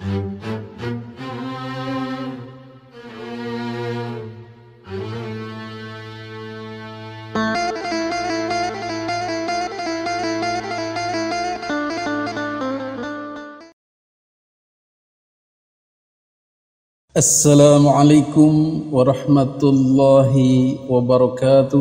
Assalamualaikum warahmatullahi wabarakatuh.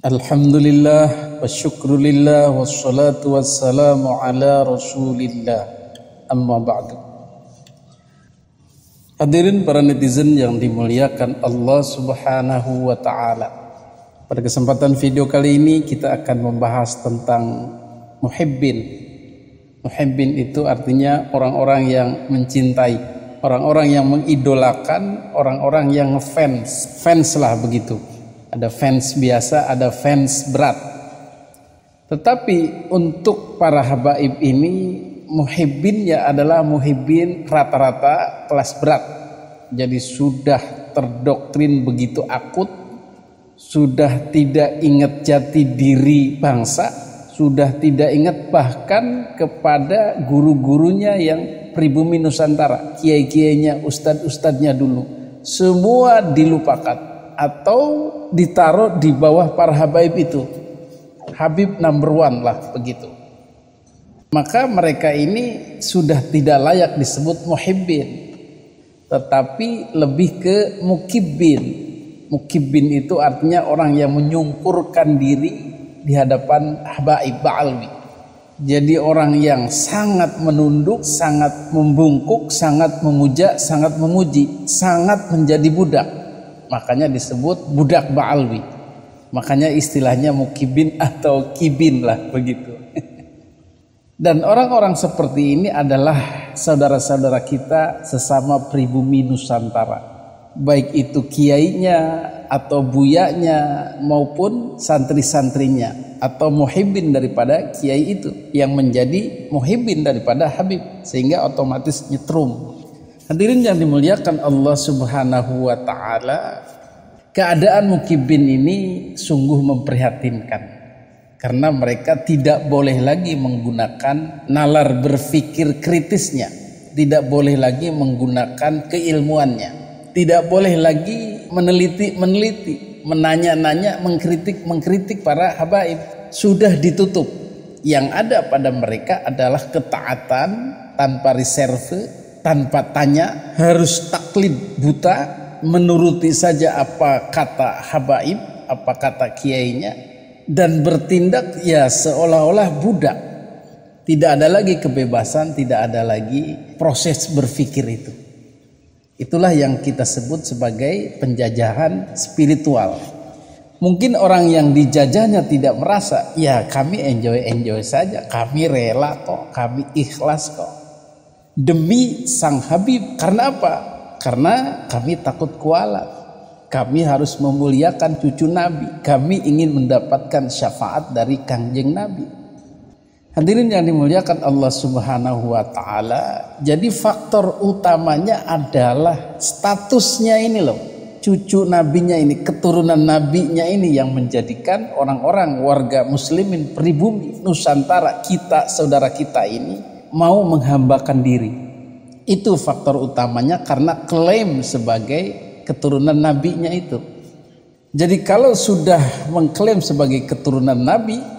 Alhamdulillah wa syukrulillah wassalatu wassalamu ala rasulillah, amma ba'du. Hadirin para netizen yang dimuliakan Allah subhanahu wa ta'ala, pada kesempatan video kali ini kita akan membahas tentang muhibbin. Muhibbin itu artinya orang-orang yang mencintai, orang-orang yang mengidolakan, orang-orang yang ngefans, fans lah begitu. Ada fans biasa, ada fans berat. Tetapi untuk para habaib ini, muhibbinnya adalah muhibbin rata-rata kelas berat. Jadi sudah terdoktrin begitu akut, sudah tidak ingat jati diri bangsa, sudah tidak ingat bahkan kepada guru-gurunya yang pribumi Nusantara, kiai-kiainya, ustadz-ustadznya dulu, semua dilupakan atau ditaruh di bawah para habaib itu. Habib number one lah begitu. Maka mereka ini sudah tidak layak disebut muhibbin, tetapi lebih ke mukibbin. Mukibbin itu artinya orang yang menyungkurkan diri di hadapan habaib ba'alwi. Jadi orang yang sangat menunduk, sangat membungkuk, sangat memuja, sangat memuji, sangat menjadi budak. Makanya disebut budak ba'alwi. Makanya istilahnya mukibin atau kibin lah begitu. Dan orang-orang seperti ini adalah saudara-saudara kita sesama pribumi Nusantara. Baik itu kiainya atau buyanya maupun santri-santrinya, atau muhibbin daripada kiai itu yang menjadi muhibbin daripada habib, sehingga otomatis nyetrum. Hadirin yang dimuliakan Allah subhanahu wa ta'ala, keadaan mukibbin ini sungguh memprihatinkan, karena mereka tidak boleh lagi menggunakan nalar berpikir kritisnya, tidak boleh lagi menggunakan keilmuannya, tidak boleh lagi meneliti, menanya-nanya, mengkritik para habaib. Sudah ditutup. Yang ada pada mereka adalah ketaatan tanpa reserve, tanpa tanya, harus taklid buta, menuruti saja apa kata habaib, apa kata kiainya, dan bertindak ya seolah-olah budak. Tidak ada lagi kebebasan, tidak ada lagi proses berpikir itu. Itulah yang kita sebut sebagai penjajahan spiritual. Mungkin orang yang dijajahnya tidak merasa, ya kami enjoy saja, kami rela kok, kami ikhlas kok, demi sang Habib. Karena apa? Karena kami takut kualat, kami harus memuliakan cucu Nabi, kami ingin mendapatkan syafaat dari Kangjeng Nabi. Hadirin yang dimuliakan Allah subhanahu wa ta'ala, jadi faktor utamanya adalah statusnya ini loh, cucu nabinya ini, keturunan nabinya ini yang menjadikan orang-orang warga muslimin pribumi Nusantara kita, saudara kita ini mau menghambakan diri. Itu faktor utamanya, karena klaim sebagai keturunan nabinya itu. Jadi kalau sudah mengklaim sebagai keturunan nabi,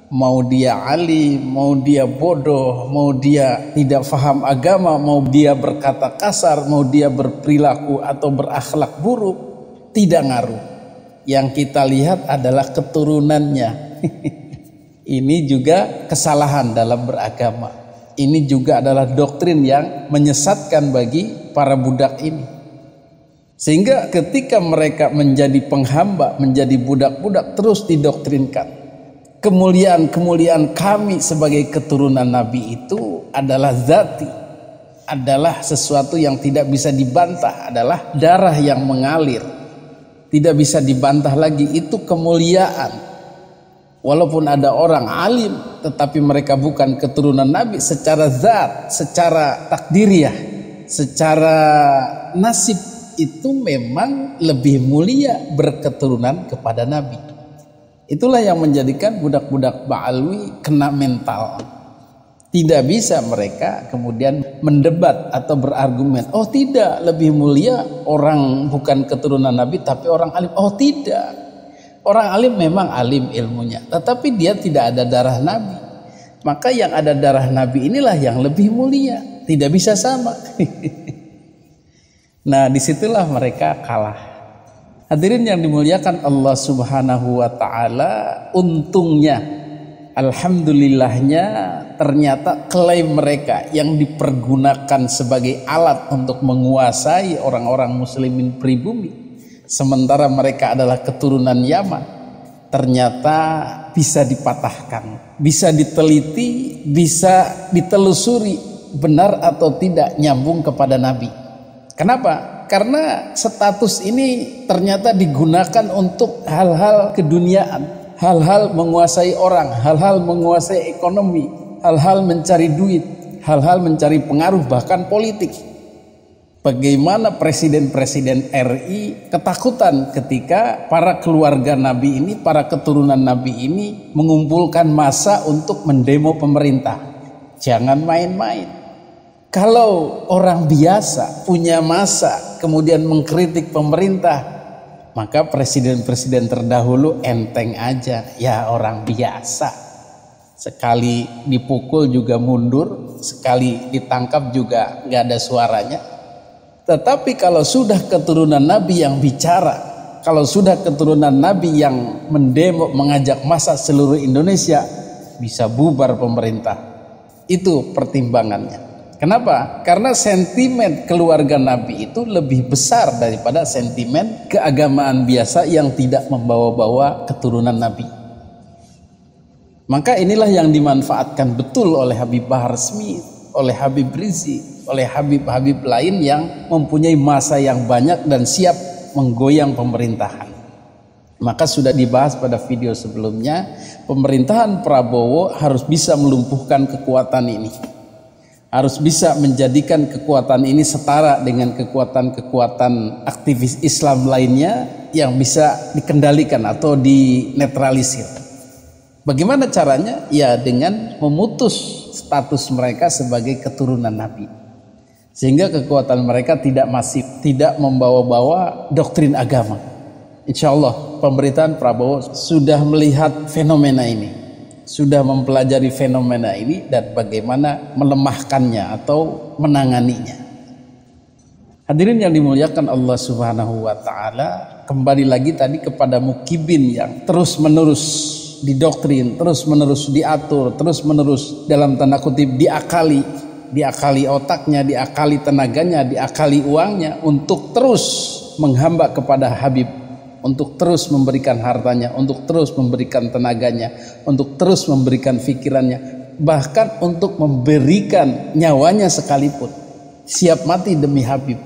mau dia alim, mau dia bodoh, mau dia tidak faham agama, mau dia berkata kasar, mau dia berperilaku atau berakhlak buruk, tidak ngaruh. Yang kita lihat adalah keturunannya. Ini juga kesalahan dalam beragama. Ini juga adalah doktrin yang menyesatkan bagi para budak ini. Sehingga ketika mereka menjadi penghamba, menjadi budak-budak, terus didoktrinkan. Kemuliaan-kemuliaan kami sebagai keturunan Nabi itu adalah zati, adalah sesuatu yang tidak bisa dibantah, adalah darah yang mengalir, tidak bisa dibantah lagi, itu kemuliaan. Walaupun ada orang alim tetapi mereka bukan keturunan Nabi, secara zat, secara takdiriah, secara nasib itu memang lebih mulia berketurunan kepada Nabi. Itulah yang menjadikan budak-budak Ba'alwi kena mental. Tidak bisa mereka kemudian mendebat atau berargumen, oh tidak, lebih mulia orang bukan keturunan Nabi tapi orang alim. Oh tidak, orang alim memang alim ilmunya, tetapi dia tidak ada darah Nabi. Maka yang ada darah Nabi inilah yang lebih mulia, tidak bisa sama. Nah, disitulah mereka kalah. Hadirin yang dimuliakan Allah Subhanahu wa ta'ala, untungnya, alhamdulillahnya, ternyata klaim mereka yang dipergunakan sebagai alat untuk menguasai orang-orang muslimin pribumi, sementara mereka adalah keturunan Yaman, ternyata bisa dipatahkan, bisa diteliti, bisa ditelusuri benar atau tidak nyambung kepada Nabi. Kenapa? Karena status ini ternyata digunakan untuk hal-hal keduniaan, hal-hal menguasai orang, hal-hal menguasai ekonomi, hal-hal mencari duit, hal-hal mencari pengaruh, bahkan politik. Bagaimana presiden-presiden RI ketakutan ketika para keluarga Nabi ini, para keturunan Nabi ini mengumpulkan massa untuk mendemo pemerintah. Jangan main-main. Kalau orang biasa punya massa kemudian mengkritik pemerintah, maka presiden-presiden terdahulu enteng aja, ya orang biasa. Sekali dipukul juga mundur, sekali ditangkap juga nggak ada suaranya. Tetapi kalau sudah keturunan Nabi yang bicara, kalau sudah keturunan Nabi yang mendemo, mengajak massa seluruh Indonesia, bisa bubar pemerintah. Itu pertimbangannya. Kenapa? Karena sentimen keluarga Nabi itu lebih besar daripada sentimen keagamaan biasa yang tidak membawa-bawa keturunan Nabi. Maka inilah yang dimanfaatkan betul oleh Habib Bahar Smith, oleh Habib Rizik, oleh Habib-habib lain yang mempunyai massa yang banyak dan siap menggoyang pemerintahan. Maka sudah dibahas pada video sebelumnya, pemerintahan Prabowo harus bisa melumpuhkan kekuatan ini. Harus bisa menjadikan kekuatan ini setara dengan kekuatan-kekuatan aktivis Islam lainnya yang bisa dikendalikan atau dinetralisir. Bagaimana caranya? Ya dengan memutus status mereka sebagai keturunan Nabi. Sehingga kekuatan mereka tidak masif, tidak membawa-bawa doktrin agama. Insya Allah pemerintahan Prabowo sudah melihat fenomena ini, sudah mempelajari fenomena ini dan bagaimana melemahkannya atau menanganinya. Hadirin yang dimuliakan Allah Subhanahu wa ta'ala, kembali lagi tadi kepada mukibin yang terus menerus didoktrin, terus menerus diatur, terus menerus dalam tanda kutip diakali otaknya, diakali tenaganya, diakali uangnya untuk terus menghamba kepada Habib, untuk terus memberikan hartanya, untuk terus memberikan tenaganya, untuk terus memberikan pikirannya, bahkan untuk memberikan nyawanya sekalipun, siap mati demi Habib.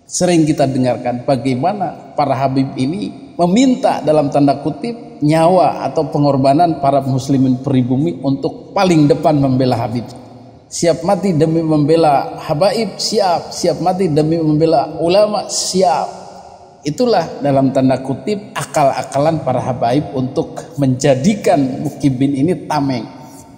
Sering kita dengarkan bagaimana para Habib ini meminta dalam tanda kutip nyawa atau pengorbanan para muslimin pribumi untuk paling depan membela Habib. Siap mati demi membela habaib, siap mati demi membela ulama, siap. Itulah dalam tanda kutip akal-akalan para habaib untuk menjadikan mukibin ini tameng,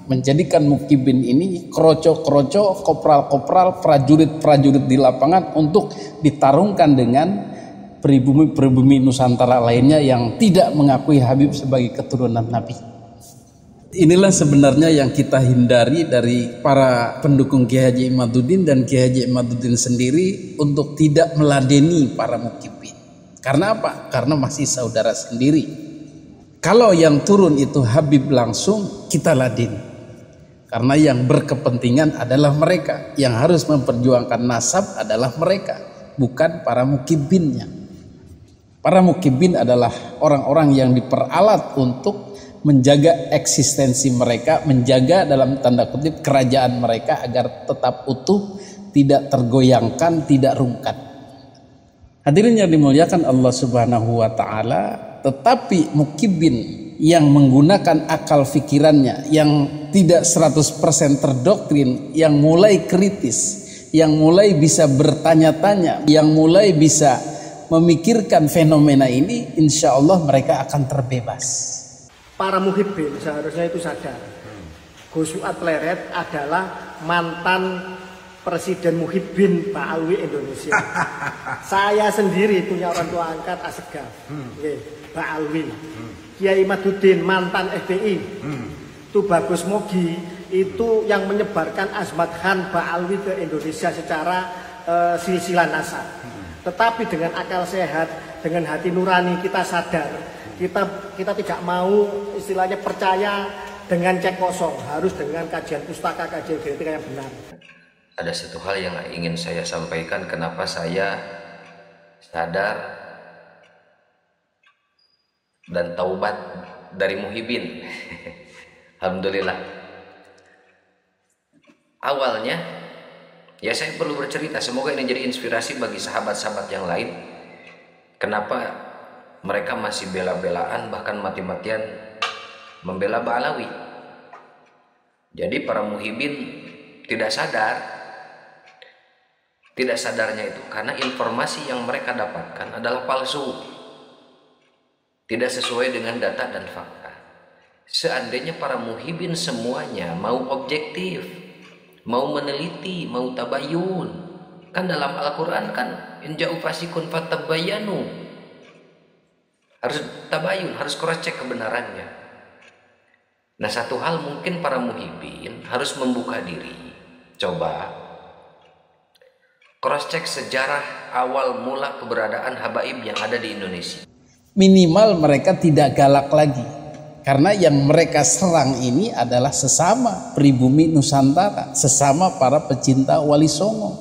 menjadikan mukibin ini kroco-kroco, kopral-kopral, prajurit-prajurit di lapangan untuk ditarungkan dengan pribumi-pribumi Nusantara lainnya yang tidak mengakui Habib sebagai keturunan Nabi. Inilah sebenarnya yang kita hindari dari para pendukung Kiai Haji Imaduddin dan Kiai Haji Imaduddin sendiri untuk tidak meladeni para mukibin. Karena apa? Karena masih saudara sendiri. Kalau yang turun itu Habib langsung, kita ladeni. Karena yang berkepentingan adalah mereka, yang harus memperjuangkan nasab adalah mereka, bukan para mukibinnya. Para mukibin adalah orang-orang yang diperalat untuk menjaga eksistensi mereka, menjaga dalam tanda kutip kerajaan mereka agar tetap utuh, tidak tergoyangkan, tidak rungkat. Hadirin yang dimuliakan Allah Subhanahu wa ta'ala, tetapi mukibin yang menggunakan akal fikirannya, yang tidak 100% terdoktrin, yang mulai kritis, yang mulai bisa bertanya-tanya, yang mulai bisa memikirkan fenomena ini, insya Allah mereka akan terbebas. Para muhibbin seharusnya itu sadar Gus Fuad Pleret adalah mantan Presiden Muhyiddin Pak Alwi Indonesia. Saya sendiri punya orang tua angkat Asegaf, Pak Alwi. Kiai Maduddin mantan FPI. Itu Bagus Mogi itu yang menyebarkan Azmat Khan Pak Alwi ke Indonesia secara silsilah nasab. Tetapi dengan akal sehat, dengan hati nurani kita sadar, kita tidak mau istilahnya percaya dengan cek kosong, harus dengan kajian pustaka, kajian genetika yang benar. Ada satu hal yang ingin saya sampaikan, kenapa saya sadar dan taubat dari Muhyiddin. Alhamdulillah. Awalnya, ya saya perlu bercerita, semoga ini jadi inspirasi bagi sahabat-sahabat yang lain. Kenapa mereka masih bela-belaan, bahkan mati-matian membela Ba'alawi. Jadi para Muhyiddin tidak sadar. Tidak sadarnya itu karena informasi yang mereka dapatkan adalah palsu, tidak sesuai dengan data dan fakta. Seandainya para Muhyiddin semuanya mau objektif, mau meneliti, mau tabayun, kan dalam Al-Quran kan in ja'u fasikun fatabayanu, harus tabayun, harus cross check kebenarannya. Nah, satu hal mungkin para Muhyiddin harus membuka diri, coba cross check sejarah awal mula keberadaan habaib yang ada di Indonesia. Minimal mereka tidak galak lagi, karena yang mereka serang ini adalah sesama pribumi Nusantara, sesama para pecinta Wali Songo,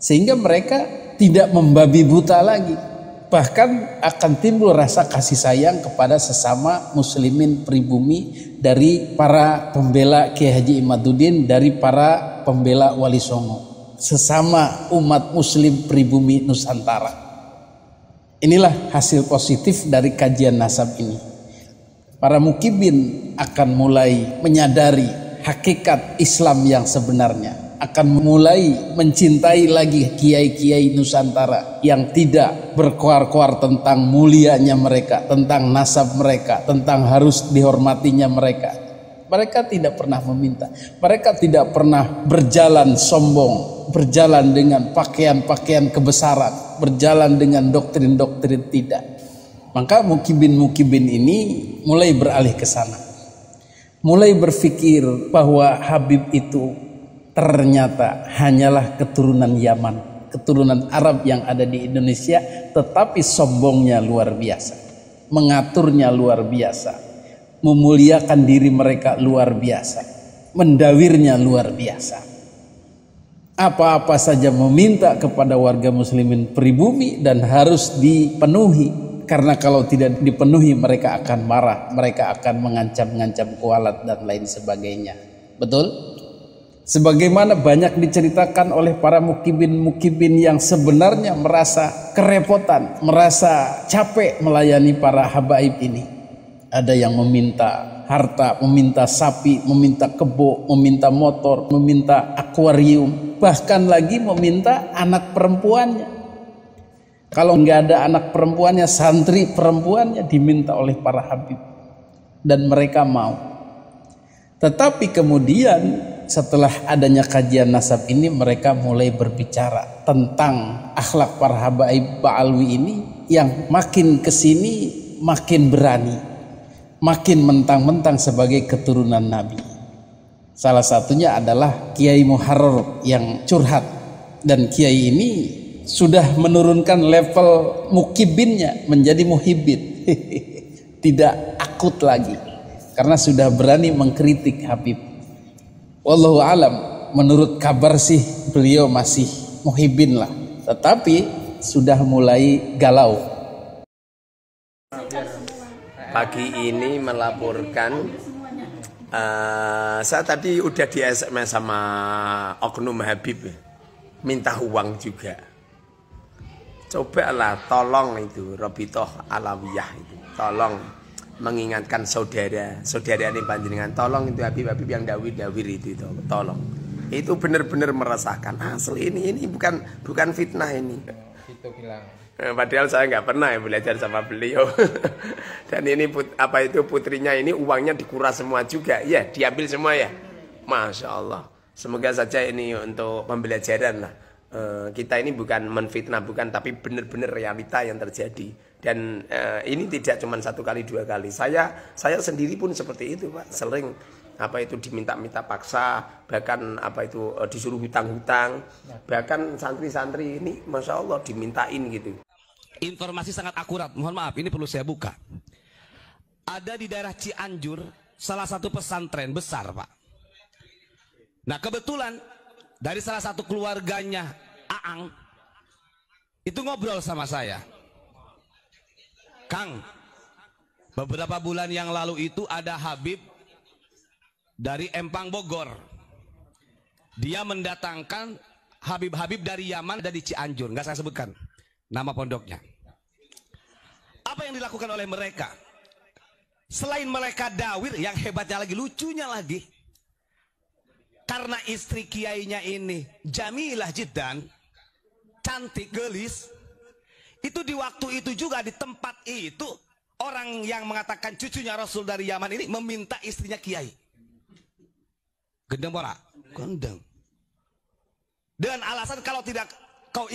sehingga mereka tidak membabi buta lagi, bahkan akan timbul rasa kasih sayang kepada sesama muslimin pribumi, dari para pembela Kiai Haji Imaduddin, dari para pembela Wali Songo, sesama umat muslim pribumi Nusantara. Inilah hasil positif dari kajian nasab ini. Para mukibin akan mulai menyadari hakikat Islam yang sebenarnya, akan mulai mencintai lagi kiai-kiai Nusantara yang tidak berkoar-koar tentang mulianya mereka, tentang nasab mereka, tentang harus dihormatinya mereka. Mereka tidak pernah meminta, mereka tidak pernah berjalan sombong, berjalan dengan pakaian-pakaian kebesaran, berjalan dengan doktrin-doktrin, tidak. Maka mukibin-mukibin ini mulai beralih ke sana, mulai berpikir bahwa Habib itu ternyata hanyalah keturunan Yaman, keturunan Arab yang ada di Indonesia, tetapi sombongnya luar biasa, mengaturnya luar biasa, memuliakan diri mereka luar biasa, mendawirnya luar biasa. Apa-apa saja meminta kepada warga muslimin pribumi dan harus dipenuhi, karena kalau tidak dipenuhi mereka akan marah, mereka akan mengancam-ngancam kualat dan lain sebagainya. Betul? Sebagaimana banyak diceritakan oleh para mukibin-mukibin yang sebenarnya merasa kerepotan, merasa capek melayani para habaib ini. Ada yang meminta harta, meminta sapi, meminta kebo, meminta motor, meminta akuarium, bahkan lagi meminta anak perempuannya. Kalau nggak ada anak perempuannya, santri perempuannya diminta oleh para habib, dan mereka mau. Tetapi kemudian setelah adanya kajian nasab ini, mereka mulai berbicara tentang akhlak para habaib Ba'alwi ini yang makin kesini makin berani, makin mentang-mentang sebagai keturunan Nabi. Salah satunya adalah Kiai Muharrar yang curhat, dan Kiai ini sudah menurunkan level mukibinnya menjadi muhibbin. Tidak akut lagi karena sudah berani mengkritik Habib. Wallahu alam, menurut kabar sih beliau masih muhibbin lah, tetapi sudah mulai galau. Pagi ini melaporkan, saya tadi udah di SMS sama oknum Habib, minta uang juga. Cobalah tolong itu Robitoh Alawiyah itu, tolong mengingatkan saudara ini panjenengan, tolong itu Habib-Habib yang dawir itu tolong. Itu benar-benar merasakan asli ini bukan fitnah ini. Itu bilang. Padahal saya nggak pernah ya belajar sama beliau. Dan ini putrinya ini uangnya dikuras semua juga, ya diambil semua ya. Masya Allah. Semoga saja ini untuk pembelajaran lah. Kita ini bukan menfitnah, bukan, tapi benar-benar realita yang terjadi. Dan ini tidak cuma 1 kali 2 kali. Saya sendiri pun seperti itu, Pak. Sering apa itu diminta-minta paksa, bahkan apa itu disuruh hutang-hutang, bahkan santri-santri ini Masya Allah dimintain gitu. Informasi sangat akurat, mohon maaf ini perlu saya buka. Ada di daerah Cianjur salah satu pesantren besar, Pak. Nah kebetulan dari salah satu keluarganya Aang itu ngobrol sama saya. Kang, beberapa bulan yang lalu itu ada Habib dari Empang Bogor. Dia mendatangkan Habib-Habib dari Yaman, dari Cianjur, nggak saya sebutkan nama pondoknya. Apa yang dilakukan oleh mereka? Selain mereka dawir, yang hebatnya lagi, lucunya lagi, karena istri kiainya ini jamilah jiddan, cantik, gelis, itu di waktu itu juga di tempat itu orang yang mengatakan cucunya Rasul dari Yaman ini meminta istrinya kiai. Gendeng pora, gendeng. Dengan alasan kalau tidak kau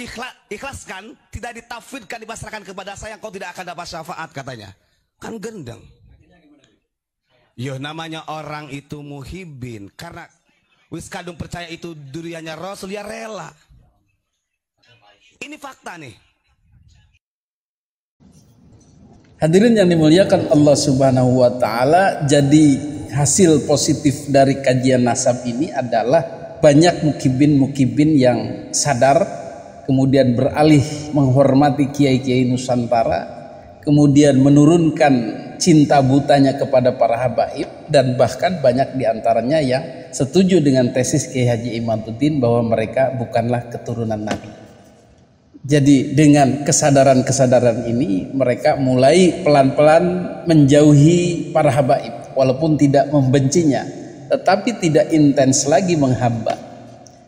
ikhlaskan, tidak ditafwidkan, dipasrahkan kepada saya, kau tidak akan dapat syafaat katanya. Kan gendeng. Yo namanya orang itu muhibin, karena wis kadung percaya itu duriannya Rasul, ya rela. Ini fakta nih. Hadirin yang dimuliakan Allah Subhanahu wa taala, jadi hasil positif dari kajian nasab ini adalah banyak mukibin-mukibin yang sadar, kemudian beralih menghormati kiai-kiai Nusantara, kemudian menurunkan cinta butanya kepada para habaib, dan bahkan banyak diantaranya yang setuju dengan tesis Kiai Haji Imaduddin bahwa mereka bukanlah keturunan Nabi. Jadi dengan kesadaran-kesadaran ini mereka mulai pelan-pelan menjauhi para habaib, walaupun tidak membencinya, tetapi tidak intens lagi menghamba.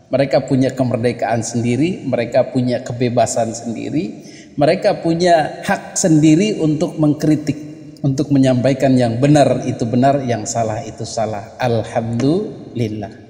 Mereka punya kemerdekaan sendiri, mereka punya kebebasan sendiri, mereka punya hak sendiri untuk mengkritik, untuk menyampaikan yang benar itu benar, yang salah itu salah. Alhamdulillah.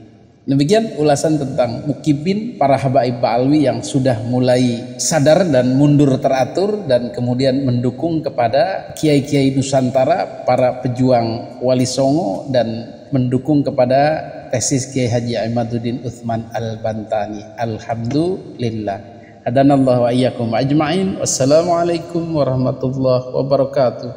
Demikian ulasan tentang mukibin para habaib Ba'alwi yang sudah mulai sadar dan mundur teratur, dan kemudian mendukung kepada kiai-kiai Nusantara, para pejuang Wali Songo, dan mendukung kepada tesis Kiai Haji Imaduddin Utsman Al-Bantani. Alhamdulillah. Hadanallahu wa iyyakum ajma'in. Wassalamualaikum warahmatullahi wabarakatuh.